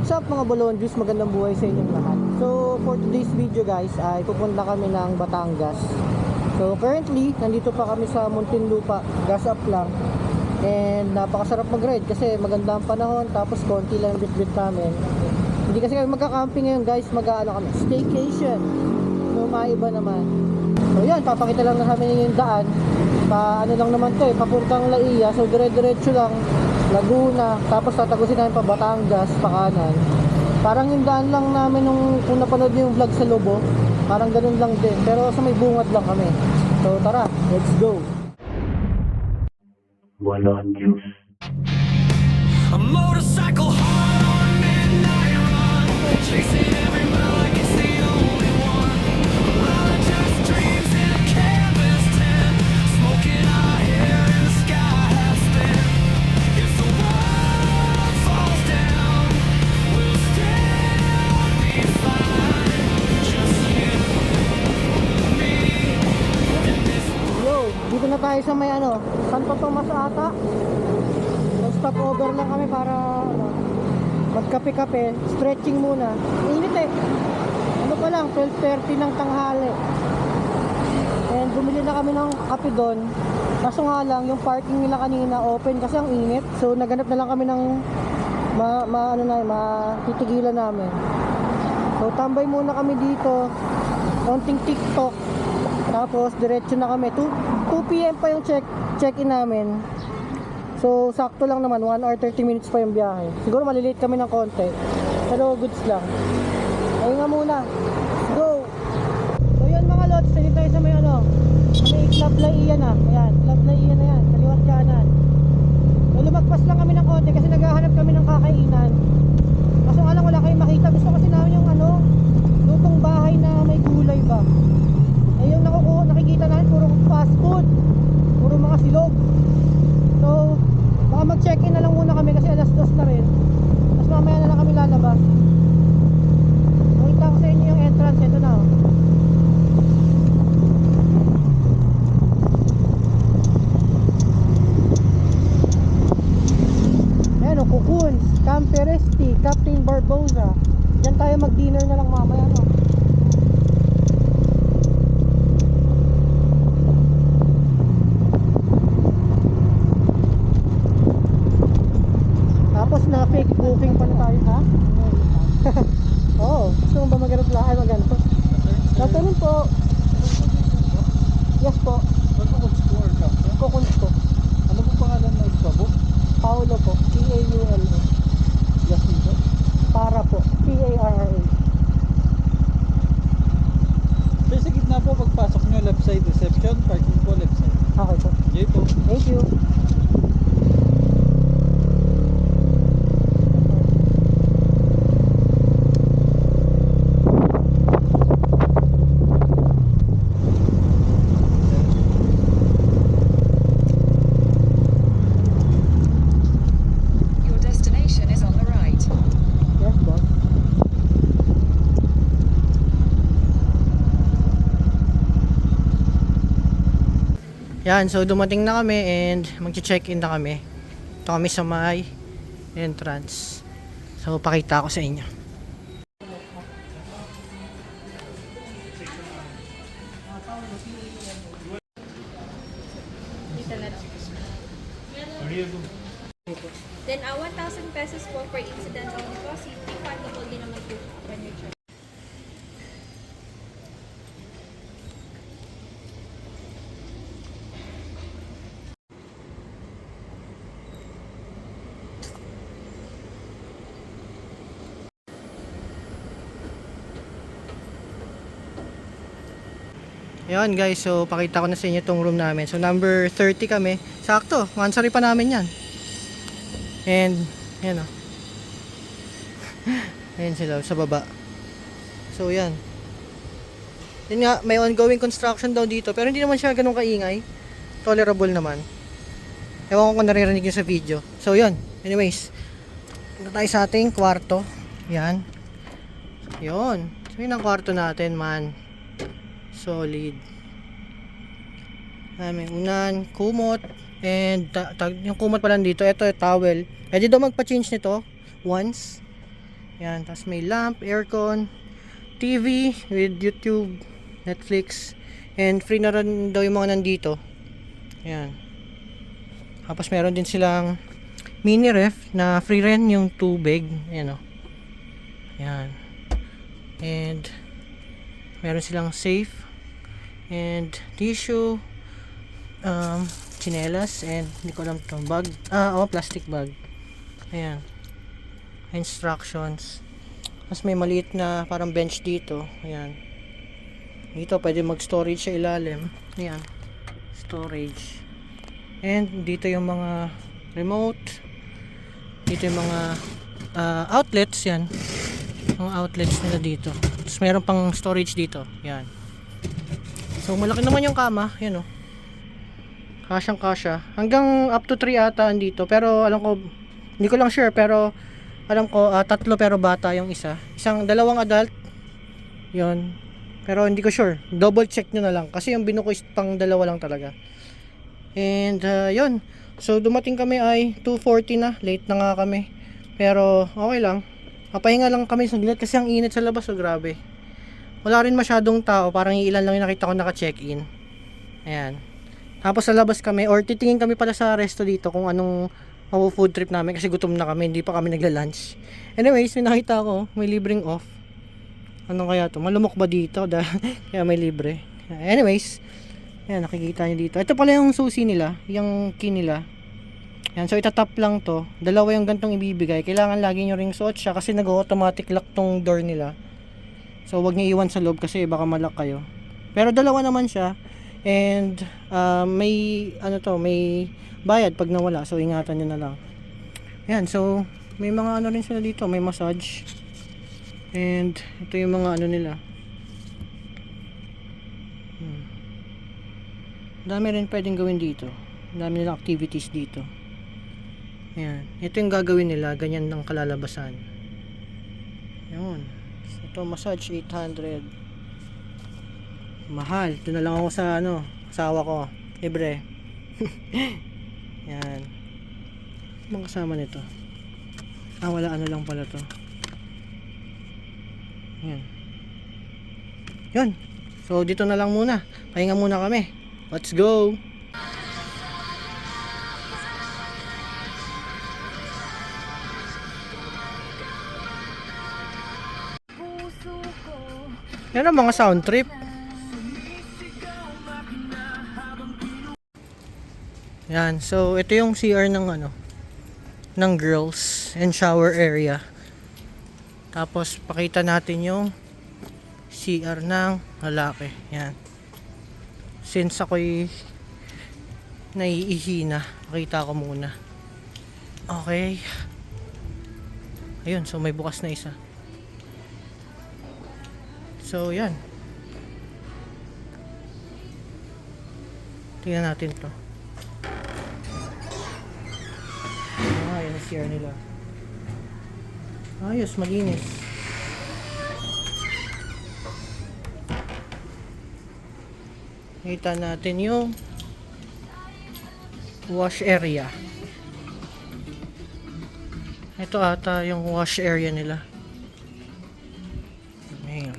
What's up mga Bolonjus, magandang buhay sa inyong lahat. So for today's video guys ay pupunta kami ng Batangas. So currently nandito pa kami sa Muntinlupa, gas up lang. And napakasarap mag-ride kasi maganda ang panahon, tapos konti lang bit-bit namin. Hindi kasi kami magka-camping ngayon guys, mag-ano kami, staycation. So maiba naman. So yan, papakita lang na kami yung daan. Ano lang naman to papuntang Laia, so dire-diretso lang Laguna, tapos tatagusin namin pa Batangas, pa kanan. Parang yung daan lang namin kung napanood niyo yung vlog sa Lobo, parang ganun lang din, pero sa may bungad lang kami. So tara, let's go. Walang juice. A motorcycle hard on midnight run, chasing every mile like it's the only one. All are just dreams in a canvas tent, smoking our hair and the sky has spent. If the world falls down, we'll still be fine. Just you, me, and this. Yo, dito na tayo sa may Santo Tomas ata. Stop over lang kami para magkape-kape, stretching muna. Init Ano pa lang, 12:30 ng tanghali. And bumili na kami ng kape doon. Kaso nga lang, yung parking nila kanina open kasi ang init. So naganap na lang kami ng matitigilan namin. So tambay muna kami dito. Konting TikTok. Tapos diretso na kami. 2 PM pa yung check-in namin. So sakto lang naman, 1 hour 30 minutes pa yung biyahe. Siguro malilate kami ng konti, pero goods lang. Ayun nga muna, go! So yun mga lods, dito tayo sa may Club Laia na. Ayan, Club Laia na yan, kaliwat kanan. So lumagpas lang kami ng konti kasi naghahanap kami ng kakainan. Kaso nga lang wala kayong makita. Gusto kasi namin yung lutong bahay na may gulay ba. Eh yung nakikita namin puro fast food, puro mga silog. So baka mag-check-in na lang muna kami kasi alas 2 na rin. Tapos mamaya na lang kami lalabas. Nakita ko sa inyo yung entrance. Ito na Ayan Cocoons, Camperesti, Captain Barbosa. Diyan tayo mag-dinner na lang mamaya Tapos na fake booking pa na tayo, ha? Oo, gusto mo ba mag-aeroplano? Ay, mag-ano? Nagtanong po. Yes po. Cocoons po. Ano po pangalan na ipabook? Paulo po. P-A-U-L-O. Yes dito? Para po. P-A-R-R-A. So sa gitna po pagpasok nyo left side reception, parking po left side. Okay po. Yay po. Thank you. Your destination is on the right. Yes, boss. Yan, so dumating na kami and magche-check-in na kami. Ito kami sa may entrance. So pakita ko sa inyo. Then 1,000 pesos po for incidental deposit. Refundable din naman po when you check. Ayan guys, so pakita ko na sa inyo itong room namin. So number 30 kami. Sakto, mansari pa namin yan. And, yan o. Ayan sila, sa baba. So yan. Yun nga, may ongoing construction daw dito. Pero hindi naman siya ganun kaingay. Tolerable naman. Ewan ko kung naririnig nyo sa video. So yun, anyways. Punta tayo sa ating kwarto. Yan. Yun. So yun ang kwarto natin man. Solid. May unan, kumot, and yung kumot pa lang dito. Ito, towel. Pwede daw magpa-change nito once. Yan, tapos may lamp, aircon, TV with YouTube, Netflix, and free na rin daw yung mga nandito. Yan. Tapos meron din silang mini ref na free rin yung tubig. Ayan o. Yan. And meron silang safe and tissue, chinelas, and hindi ko alam itong bag. Plastic bag. Ayan. Instructions. Tapos may maliit na parang bench dito. Ayan. Dito pwede mag-storage sa ilalim. Ayan. Storage. And dito yung mga remote. Dito yung mga outlets. Yan. Mga outlets nila dito. Tapos meron pang storage dito. Yan. So malaki naman yung kama. Yan o. Kasyang kasya. Hanggang up to 3 ata andito. Pero alam ko, hindi ko lang sure. Pero alam ko 3 pero bata yung isa. Dalawang adult. Yon. Pero hindi ko sure. Double check nyo na lang. Kasi yung binuko is pang 2 lang talaga. And yun. So dumating kami ay 2:40 na. Late na nga kami. Pero okay lang. Papahinga lang kami saglit kasi ang init sa labas. So grabe. Wala rin masyadong tao. Parang ilan lang yung nakita ko naka-check-in. Ayan. Tapos sa labas kami. Or titingin kami pala sa resto dito kung anong food trip namin. Kasi gutom na kami. Hindi pa kami nagla-lunch. Anyways, may nakita ko. May libreng off. Ano kaya to? Malumok ba dito? Kaya may libre. Anyways. Ayan, nakikita nyo dito. Ito pala yung susi nila, yung key nila. Ayan, so itatap lang to. 2 yung gantong ibibigay. Kailangan lagi nyo ring suot siya kasi nag-automatic lock tong door nila. So wag nyo iwan sa loob kasi baka malak kayo. Pero 2 naman siya. And may may bayad pag nawala. So ingatan nyo na lang. Ayan, so may mga ano rin sila dito. May massage. And ito yung mga ano nila. Dami rin pwedeng gawin dito. Dami nilang activities dito. Ayan. Ito yung gagawin nila. Ganyan ng kalalabasan. Yun. Ito massage 800. Mahal. Ito na lang ako sa asawa ko. Libre. Yan. Anong kasama nito? Wala lang pala to. Yan. Yun. So dito na lang muna. Pahinga muna kami. Let's go! Yan ang mga sound trip. Yan, so ito yung CR ng girls and shower area. Tapos pakita natin yung CR ng lalaki. Yan. Since ako'y naiihi na, pakita ko muna. Okay. Ayun, so may bukas na isa. So, yan. Tingnan natin to. Yan ang CR nila. Ayos, malinis. Kita natin yung wash area. Ito ata yung wash area nila. Ayan.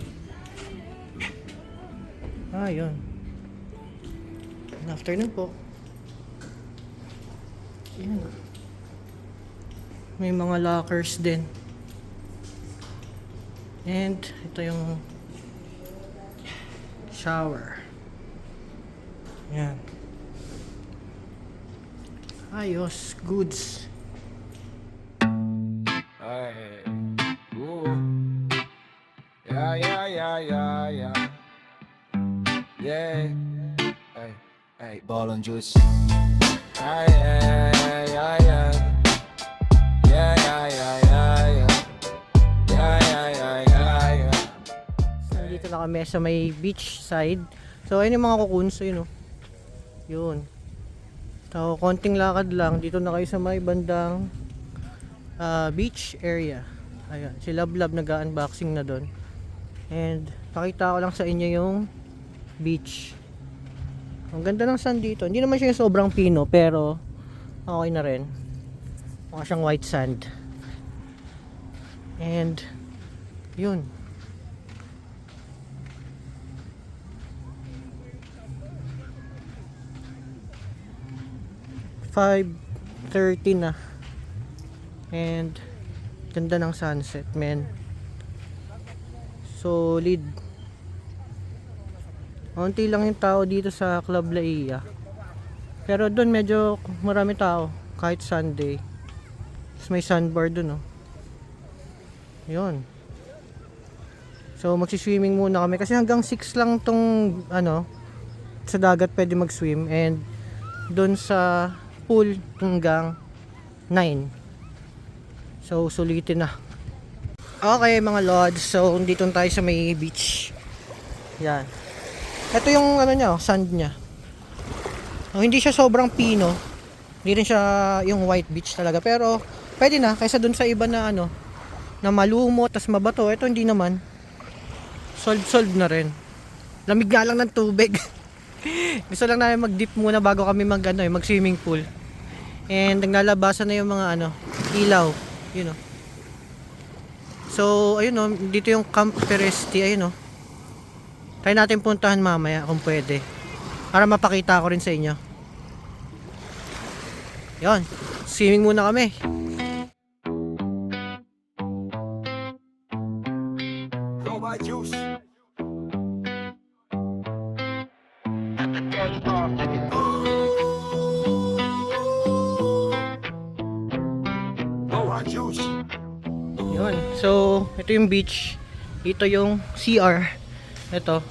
Yun. Good afternoon po. Ayan. May mga lockers din. And ito yung shower. Yan. Ayos, goods. Ay, ooh. Yeah. Yeah. Hey, ball and juice. Ay. Yeah. Nandito na kami sa may beach side. So, ayun yung mga kukuns. Ayun, yun. So, konting lakad lang. Dito na kayo sa may bandang beach area. Ayan. Si Lablab nag-unboxing na doon. And, pakita ko lang sa inyo yung beach. Ang ganda ng sand dito. Hindi naman siya yung sobrang pino, pero okay na rin. Mukha siyang white sand. And yun. "5:30 na. And ganda ng sunset, men. Solid. Konti lang yung tao dito sa Club Laia. Pero doon medyo marami tao kahit Sunday. Tapos may sandbar doon, oh. Yun. So magsiswimming muna kami kasi hanggang 6 lang tong ano sa dagat pwede mag-swim, and doon sa pool hanggang 9. So sulitin na. Okay mga lods, so dito tayo sa may beach. Yan. Ito yung ano niya, sand niya. Oh, hindi siya sobrang pino. Hindi rin siya yung white beach talaga, pero pwede na kaysa dun sa iba na ano na malumot tas mabato. Ito hindi naman. Solve na rin. Lamig nga lang ng tubig. Gusto lang namin mag-dip muna bago kami mag-swimming pool. And naglalabasan na yung mga ano, ilaw, you know. So, ayun oh, dito yung Camp Peresti, ayun oh. Try natin puntahan mamaya kung pwede. Para mapakita ko rin sa inyo. Yon, swimming muna kami. Go my juice. Go my juice. Yun. So, ito yung beach. Dito yung CR. Ito.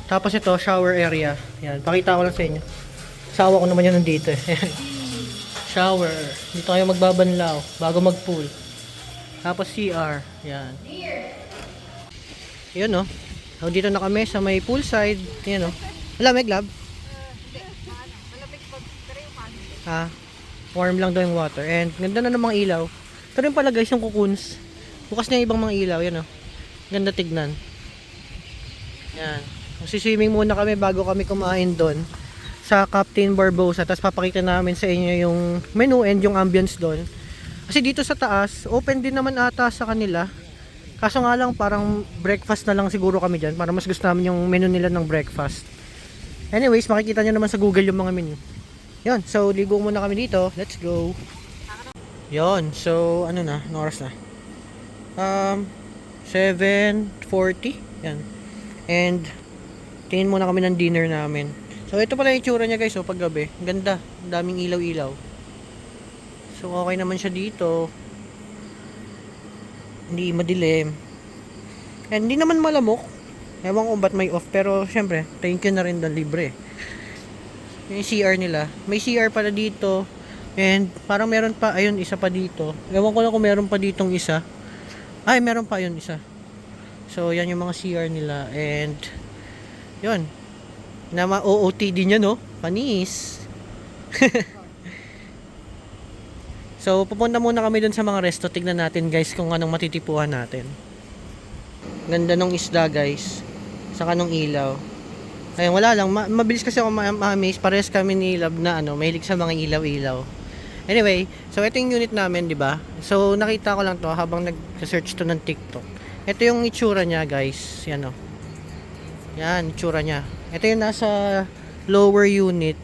Tapos ito, shower area. Yan, pakita ko lang sa inyo. Sawa ko naman yan nandito eh. Shower. Dito kayo magbabanlaw bago mag-pool. Tapos CR. Yan. Yun oh. So, dito na kami sa may poolside. Yan oh. Malamig, lab? Ah, warm lang daw yung water. And ganda na ng mga ilaw. Ito rin pala guys yung cocoons. Bukas na yung ibang mga ilaw. Yan oh. Ganda tignan. Yan. Swimming muna kami bago kami kumain doon sa Captain Barbosa. Tapos papakita namin sa inyo yung menu and yung ambience doon. Kasi dito sa taas, open din naman ata sa kanila. Kaso nga lang parang breakfast na lang siguro kami dyan. Para mas gusto namin yung menu nila ng breakfast. Anyways, makikita nyo naman sa Google yung mga menu. Yun, so ligo muna kami dito. Let's go. Yun, so ano na, anong oras na? 7:40. Yan. And tingin muna kami ng dinner namin. So ito pala yung itsura niya guys, oh, pag gabi. Ganda, ang daming ilaw-ilaw. So okay naman siya dito. Hindi madilim. And hindi naman malamok. Ewan ko ba't may off, pero syempre, thank you na rin doon, libre. Yung CR nila. May CR pala dito. And parang meron pa, ayun, isa pa dito. Ewan ko lang kung meron pa ditong isa. Ay, meron pa, ayun, isa. So yan yung mga CR nila. And yun, na ma-OOTD niya, no? Panis. So pupunta muna kami dun sa mga resto. Tignan natin guys kung anong matitipuhan natin. Ganda nung isda guys. Saka nung ilaw. Ayun, wala lang. Mabilis kasi ako ma-amaze. Pares kami ni Love na ano, mahilig sa mga ilaw-ilaw. Anyway, so ito yung unit namin, di ba? So nakita ko lang to habang nag-search to ng TikTok. Ito yung itsura niya guys. Yan o. Yan, itsura niya. Ito yung nasa lower unit.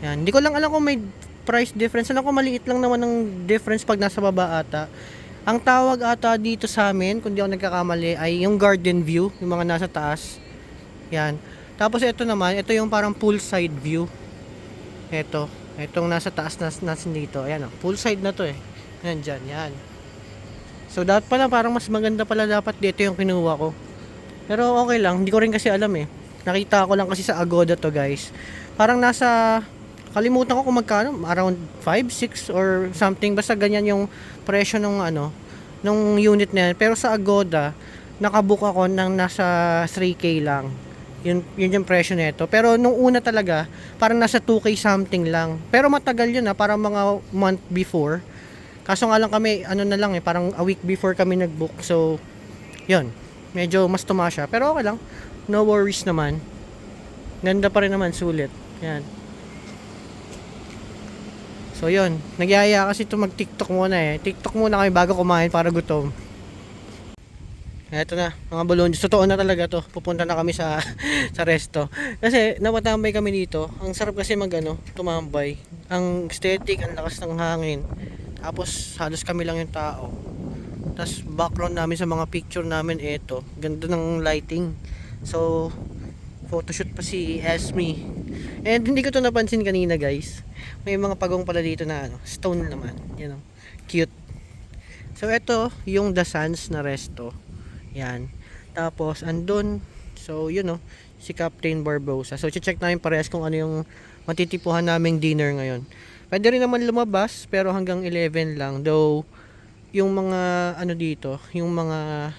Yan. Hindi ko lang alam kung may price difference. Alam ko maliit lang naman ng difference pag nasa baba ata. Ang tawag ata dito sa amin, kung di ako nagkakamali, ay yung garden view. Yung mga nasa taas. Yan. Tapos ito naman, ito yung parang poolside view. Ito. Itong nasa taas na dito. Ayan o. Poolside na to eh. Yan dyan. Yan. So dapat pala parang mas maganda pala dapat dito yung kinuha ko. Pero okay lang. Hindi ko rin kasi alam eh. Nakita ko lang kasi sa Agoda to guys. Parang nasa, kalimutan ko kung magkano. Around 5, 6 or something. Basta ganyan yung presyo ng ano, nung unit na yan. Pero sa Agoda, nakabook ako ng nasa 3K lang. Yun yung presyo nito. Pero nung una talaga, parang nasa 2K something lang. Pero matagal yun parang mga month before. Kaso nga lang kami, ano na lang parang a week before kami nag-book. So, yun. Medyo mas tumasya. Pero okay lang. No worries naman. Ganda pa rin naman, sulit. Yan. So, yun. Nagyaya kasi ito mag-TikTok muna TikTok muna kami bago kumain para gutom. Eto na, mga balon. Totoo na talaga to. Pupunta na kami sa sa resto. Kasi napatambay kami dito. Ang sarap kasi tumambay. Ang aesthetic, ang lakas ng hangin. Tapos halos kami lang yung tao. Tapos background namin sa mga picture namin eto. Ganda ng lighting. So photoshoot pa si Esme. And hindi ko to napansin kanina, guys. May mga pagong pala dito na stone naman. Cute. So ito yung The Sands na resto. Yan. Tapos andun, so si Captain Barbosa. So check namin parehas kung ano yung matitipuhan naming dinner ngayon. Pwede rin naman lumabas pero hanggang 11 lang. Though yung mga dito, yung mga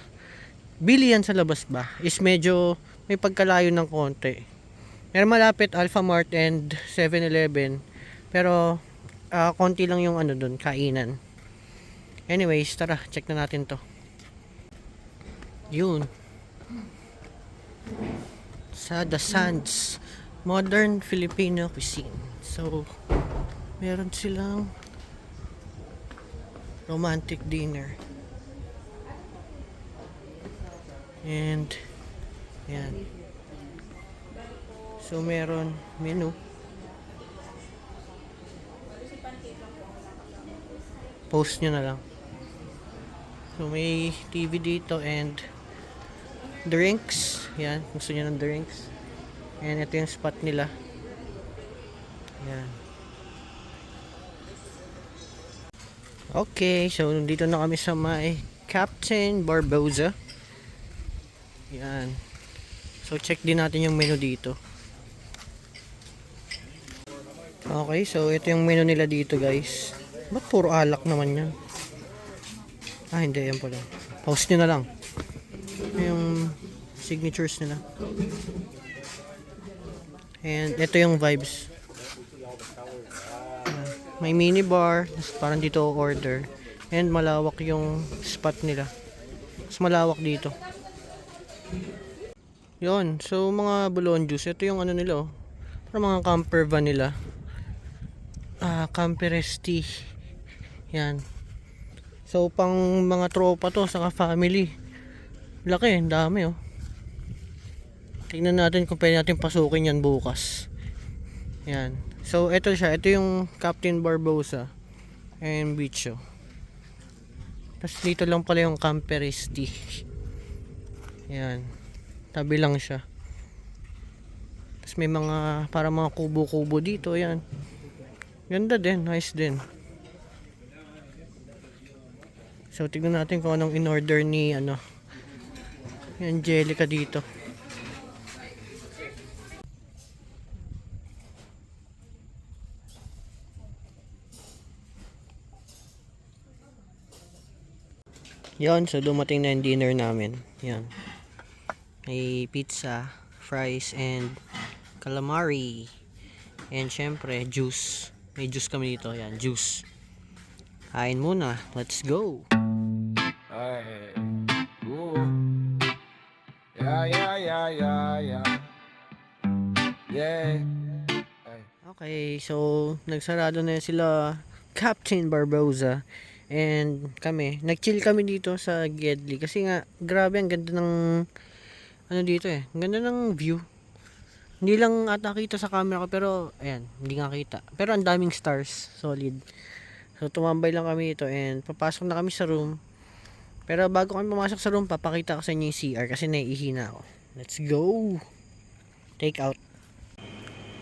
bilihan sa labas ba is medyo may pagkalayo ng konti. Pero malapit Alphamart and 7-Eleven. Pero konti lang yung doon, kainan. Anyways, tara, check na natin to. Yun. Sa The Sands, Modern Filipino Cuisine. So, meron silang romantic dinner. And, yan. So, meron menu. Post nyo na lang. So, may TV dito and drinks. Yan, gusto niyo ng drinks. And ito yung spot nila. Yan. Okay, so dito na kami sa may Captain Barbosa. Yan. So check din natin yung menu dito. Okay, so ito yung menu nila dito, guys. Ba't puro alak naman yan? Hindi, yan pala. Post nyo na lang yung signatures nila. And ito yung vibes. May mini bar, parang dito order. And malawak yung spot nila. Mas malawak dito. Yon, so mga bulon juice, ito yung nila parang mga camper van nila. Camper's tea. Yan. So pang mga tropa to, saka family. Laki, ang dami Tingnan natin kung pwede natin pasukin yan bukas. Yan. So ito siya, ito yung Captain Barbosa and beach. Tapos dito lang pala yung Camper's tea. Yan. Tabi lang siya. Tapos may mga para mga kubo-kubo dito, yan. Ganda din, nice din. So tignan natin kung anong in-order ni Angelica dito. Yon, so dumating na yung dinner namin. Yan. May pizza, fries, and calamari. And syempre, juice. May juice kami dito. Yan, juice. Kain muna. Let's go. Hey. Ooh. Yeah, yeah, yeah, yeah, yeah. Yeah. Hey. Okay, so nagsarado na sila Captain Barbosa. And nag-chill kami dito sa Gedli. Kasi nga, grabe, ang ganda ng dito Ang ganda ng view. Hindi lang ata kita sa camera ko, pero ayan, hindi nga kita. Pero ang daming stars, solid. So tumambay lang kami dito and papasok na kami sa room. Pero bago kami pumasok sa room, papakita ko sa inyo yung CR kasi naiihina ako. Let's go! Take out.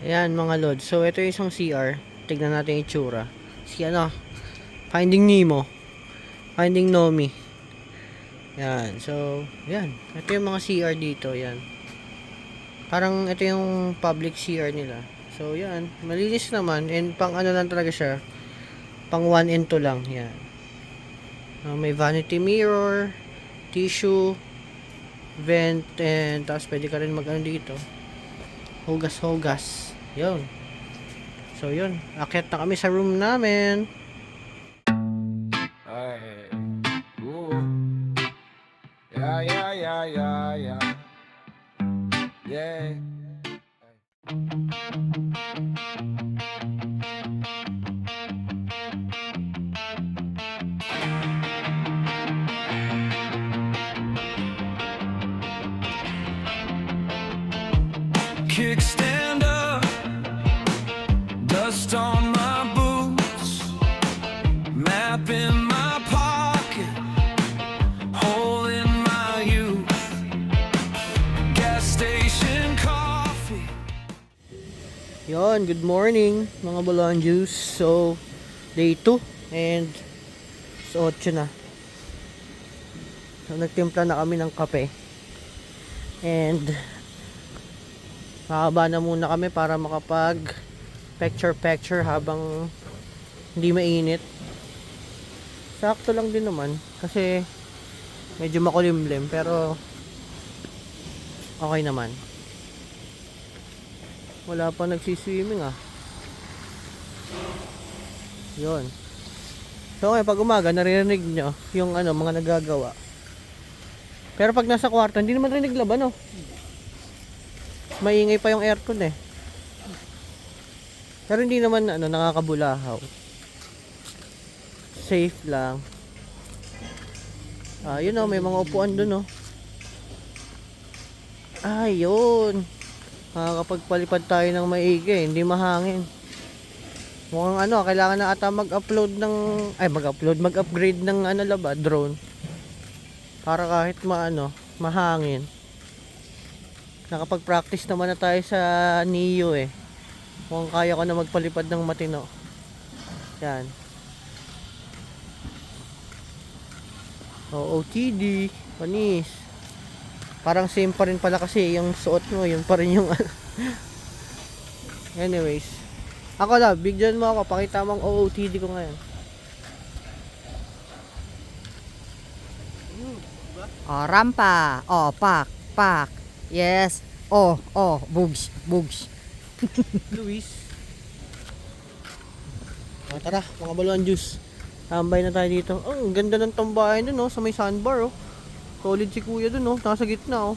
Ayan mga lord. So ito yung isang CR. Tignan natin yung itsura. Finding Nemo. Finding Nomi. Yan. So, yan. Ito yung mga CR dito. Yan. Parang ito yung public CR nila. So, yan. Malinis naman. And pang lang talaga siya. Pang 1 and 2 lang. Yan. May vanity mirror, tissue, vent, and tapos pwede ka rin dito. Hugas-hugas. Yun. So, yun. Akyat na kami sa room namin. Hey. Ooh. Yeah, yeah, yeah, yeah, yeah. Yeah. kickstand up, dust on my boots, map in my pocket, hole in my youth, gas station coffee. Yon, good morning mga Balon Juice. So, day 2 and so 8 na. So, nagtimpla na kami ng kape. And makaba na muna kami para makapag picture habang hindi mainit. Sakto lang din naman kasi medyo makulimlim pero okay naman. Wala pa nagsiswimming ah. Yun. So ngayon pag umaga naririnig nyo yung mga nagagawa. Pero pag nasa kwarto hindi naman rinig laban, no? Maingay pa yung aircon eh. Pero hindi naman nakakabulahaw. Safe lang. Yun may mga upuan dun, Ayun. Makakapagpalipad tayo ng maigi, hindi mahangin. Mukhang kailangan na ata mag-upgrade ng drone. Para kahit mahangin. Nakapag-practice naman na tayo sa NIO eh. Mukhang kaya ko na magpalipad ng matino. Yan. OOTD, panis. Parang same pa rin pala kasi yung suot mo, yun pa rin yung Anyways. Ako lang, bigyan mo ako, pakita mo ang OOTD ko ngayon. Rampa. Pak. Yes. Bugs. Luis. Tara, mga Balon Juice. Tambay na tayo dito. Ang ganda ng tambayan dun, sa may sandbar, Solid si kuya dun, nasa gitna,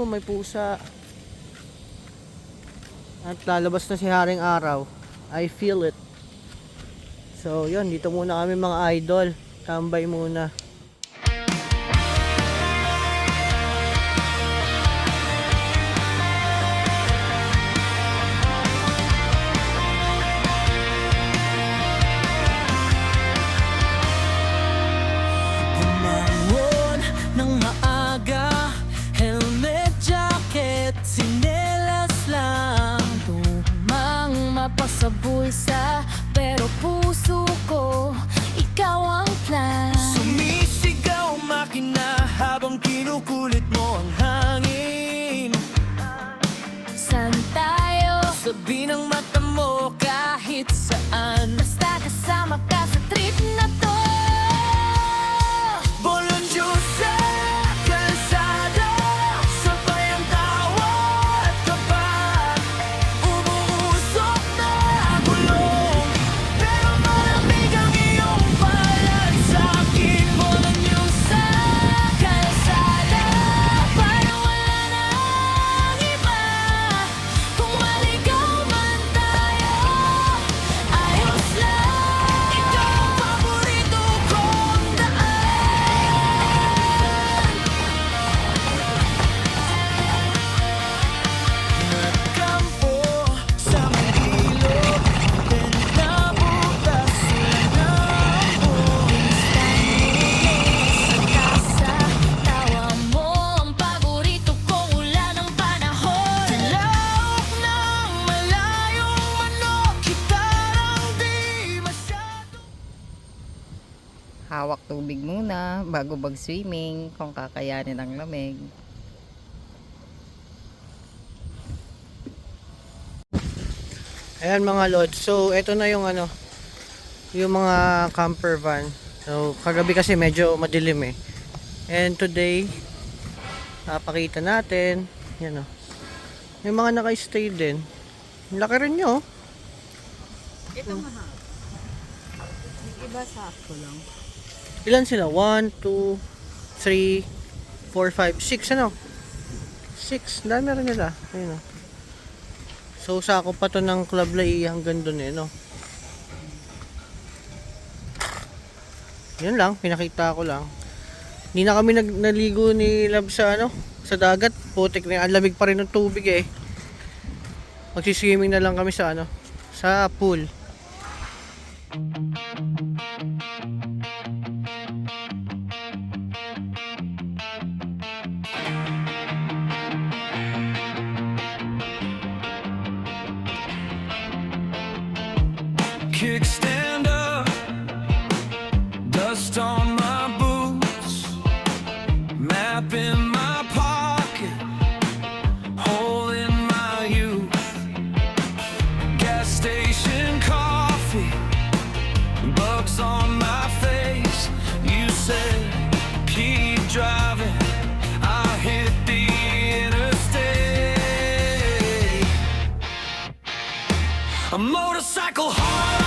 may pusa. At lalabas na si Haring Araw. I feel it. So, yun, dito muna kami mga idol. Tambay muna. Bumangon ng maaga, helmet, jacket, sinelas lang. Tumang mapasabulsa, pero puso ko, ikaw ang plan. Sumisigaw makina habang kinukulit mo ang hangin. Saan tayo? Sabi ng mata mo kahit saan. Basta kasama ka sa trip na to. Balon Juice sa kalsada, sabay ang tawa at kaba. Umuusok na gulong, pero malamig ang iyong palad sa'kin. Balon Juice sa kalsada, parang wala na ang iba. Kung maligaw man tayo, ayos lang. Ikaw ang paborito kong daan. Nagkampo sa may ilog, benta butas ng Sa tawa mo, ang paborito kong ulan ng panahon. Tilaok ng malayong manok, kitarang di masyado. Hawak tubig muna bago mag-swimming kung kakayanin ang lamig. Ayan mga lods. So, ito na yung yung mga camper van. So, kagabi kasi medyo madilim eh. And today, napakita natin. Yan Yung mga naka-stay din. Ang laki rin nyo. Ito mahal. Yung iba sakto lang. Ilan sila? 1, 2, 3, 4, 5, 6 6. Dami rin nila. Ayun So, sakop pa to ng Club Lai hanggang dun Yun lang, pinakita ko lang. Hindi na kami naligo ni Love sa ano, sa dagat. Putik na, ang lamig pa rin ng tubig eh. Magsiswimming na lang kami sa ano, sa pool. Kickstand up, dust on my boots, map in my pocket, hole in my youth, gas station coffee, bugs on my face. You said keep driving, I hit the interstate. A motorcycle hard